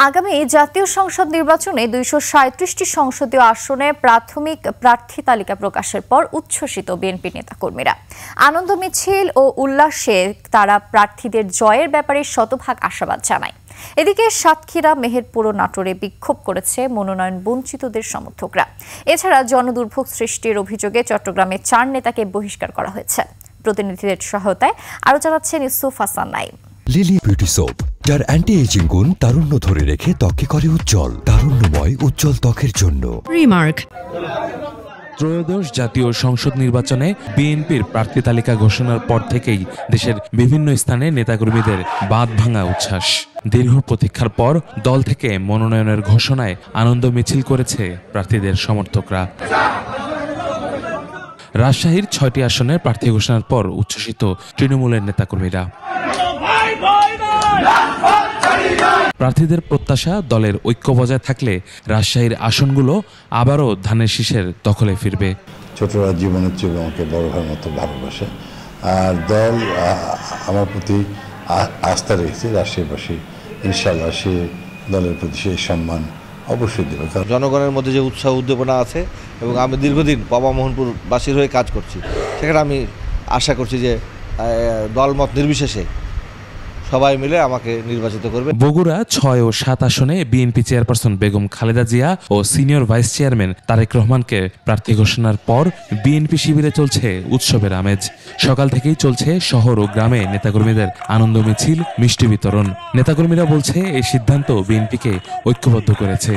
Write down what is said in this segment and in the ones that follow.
আগামী জাতীয় সংসদ নির্বাচনে ২৩৭টি সংসদীয় আসনে প্রাথমিক প্রার্থী তালিকা প্রকাশের পর উচ্ছ্বসিত বিএনপি নেতাকর্মীরা। আনন্দ মিছিল ও উল্লাসে তারা প্রার্থীদের জয়ের ব্যাপারে শতভাগ আশাবাদ জানায়। এদিকে সাতক্ষীরা, মেহেরপুর ও নাটোরে বিক্ষোভ করেছে মনোনয়ন বঞ্চিতদের সমর্থকরা। এছাড়া জনদুর্ভোগ সৃষ্টির অভিযোগে চট্টগ্রামে ৪ নেতাকে বহিষ্কার করা হয়েছে। প্রতিনিধিদের সহায়তায় আরও জানাচ্ছেন Yusuf Hasan Naim. Lily beauty soap, যার অ্যান্টি এজিং গুণ তারুণ্য ধরে রেখে ত্বকে করে উজ্জ্বল। তারুণ্যময় উজ্জ্বল ত্বকের জন্য রিমার্ক। ত্রয়োদশ জাতীয় সংসদ নির্বাচনে বিএনপির প্রার্থী তালিকা ঘোষণার পর থেকেই দেশের বিভিন্ন স্থানে নেতাকর্মীদের বাঁধ ভাঙা উচ্ছ্বাস। দীর্ঘ প্রতীক্ষার পর দল থেকে মনোনয়নের ঘোষণায় আনন্দ মিছিল করেছে প্রার্থীদের সমর্থকরা। রাজশাহীর ৬টি আসনের প্রার্থী ঘোষণার পর উচ্ছ্বসিত তৃণমূলের নেতাকর্মীরা। প্রার্থীদের প্রত্যাশা, দলের ঐক্য বজায় থাকলে রাজশাহীর আসনগুলো আবারও ধানের শীষের দখলে ফিরবে। ছোটরা জীবনের চেয়ে আমাকে বড় ভাইয়ের মতো ভালোবাসে, আর দল আমার প্রতি আস্থা রেখেছে। রাজশাহীবাসী ইনশাল্লাহ সে দলের প্রতি সেই সম্মান অবশ্যই দেবে। জনগণের মধ্যে যে উৎসাহ উদ্দীপনা আছে এবং আমি দীর্ঘদিন বাবা মোহনপুরবাসীর হয়ে কাজ করছি, সেখানে আমি আশা করছি যে দলমত নির্বিশেষে সবাই মিলে আমাকে নির্বাচিত করবে। বগুড়া ৬ ও ৭ আসনে বিএনপি চেয়ারপারসন বেগম খালেদা জিয়া ও সিনিয়র ভাইস চেয়ারম্যান তারেক রহমানকে প্রার্থী ঘোষণার পর বিএনপি শিবিরে চলছে উৎসবের আমেজ। সকাল থেকেই চলছে শহর ও গ্রামে নেতাকর্মীদের আনন্দ মিছিল, মিষ্টি বিতরণ। নেতাকর্মীরা বলছে এই সিদ্ধান্ত বিএনপিকে ঐক্যবদ্ধ করেছে।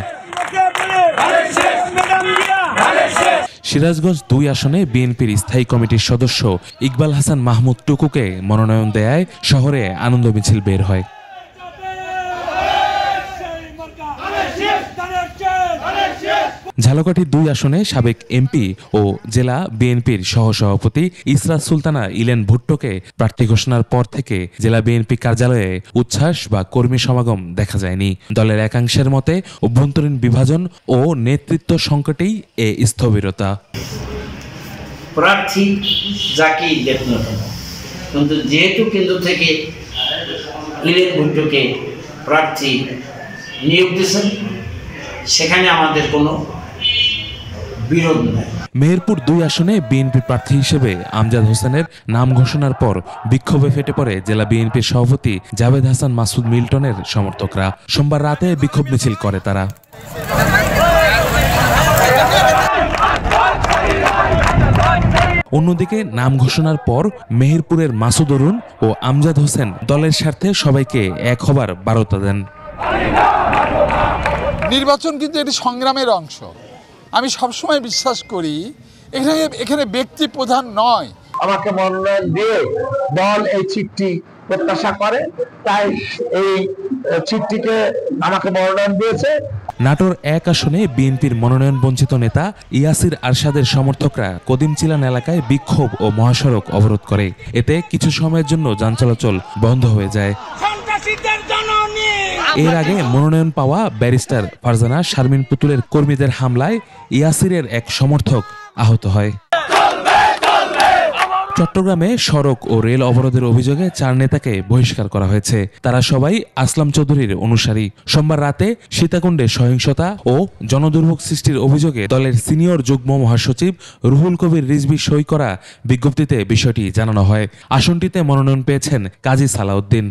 সিরাজগঞ্জ ২ আসনে বিএনপির স্থায়ী কমিটির সদস্য ইকবাল হাসান মাহমুদ টুকুকে মনোনয়ন দেয়ায় শহরে আনন্দ মিছিল বের হয়। ঝালকাঠি ২ আসনে সাবেক এমপি ও জেলা বিএনপির সহসভাপতি ইসরাত সুলতানা ইলেন ভুট্টোকে প্রার্থী ঘোষণার পর থেকে জেলা বিএনপি কার্যালয়ে উচ্ছ্বাস বা কর্মী সমাগম দেখা যায়নি। দলের একাংশের মতে অভ্যন্তরীণ বিভাজন ও নেতৃত্ব সংকটেই এ স্থবিরতা। প্রার্থী যাকেই দেখ না কেন, কিন্তু যেহেতু কেন্দ্র থেকে ইলেন ভুট্টোকে প্রার্থী নিয়োগ দিয়েছেন, সেখানে আমাদের কোনো বিরোধ নেই। মেহেরপুর ২ আসনে বিএনপি প্রার্থী হিসেবে আমজাদ হোসেনের নাম ঘোষণার পর বিক্ষোভে ফেটে পড়ে জেলা বিএনপির সভাপতি জাভেদ হাসান মাসুদ মিল্টনের সমর্থকরা। সোমবার রাতে বিক্ষোভ মিছিল করে তারা। অন্যদিকে নাম ঘোষণার পর মেহেরপুরের মাসুদ অরুণ ও আমজাদ হোসেন দলের স্বার্থে সবাইকে এক হবার বার্তা দেন। নির্বাচন কিন্তু এটি সংগ্রামের অংশ। আমি সবসময় বিশ্বাস করি এখানে ব্যক্তি প্রধান নয়। আমাকে মনোনয়ন দিয়ে দল এই চিঠি প্রত্যাশা করে, তাই এই চিঠিকে আমাকে মনোনয়ন দিয়েছে। নাটোর ১ আসনে বিএনপির মনোনয়ন বঞ্চিত নেতা ইয়াসির আরশাদের সমর্থকরা কদিমচিলান এলাকায় বিক্ষোভ ও মহাসড়ক অবরোধ করে। এতে কিছু সময়ের জন্য যান চলাচল বন্ধ হয়ে যায়। এর আগে মনোনয়ন পাওয়া ব্যারিস্টার ফারজানা শারমিন পুতুলের কর্মীদের হামলায় ইয়াসিরের এক সমর্থক আহত হয়। চট্টগ্রামে সড়ক ও রেল অবরোধের অভিযোগে ৪ নেতাকে বহিষ্কার করা হয়েছে। তারা সবাই আসলাম চৌধুরীর অনুসারী। সোমবার রাতে সীতাকুণ্ডে সহিংসতা ও জনদুর্ভোগ সৃষ্টির অভিযোগে দলের সিনিয়র যুগ্ম মহাসচিব রুহুল কবির রিজভী সই করা বিজ্ঞপ্তিতে বিষয়টি জানানো হয়। আসনটিতে মনোনয়ন পেয়েছেন কাজী সালাউদ্দিন।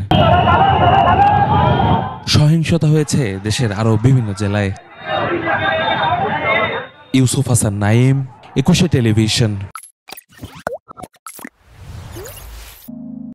সহিংসতা হয়েছে দেশের আরও বিভিন্ন জেলায়। ইউসুফ হাসান নাইম, ২১ টেলিভিশন।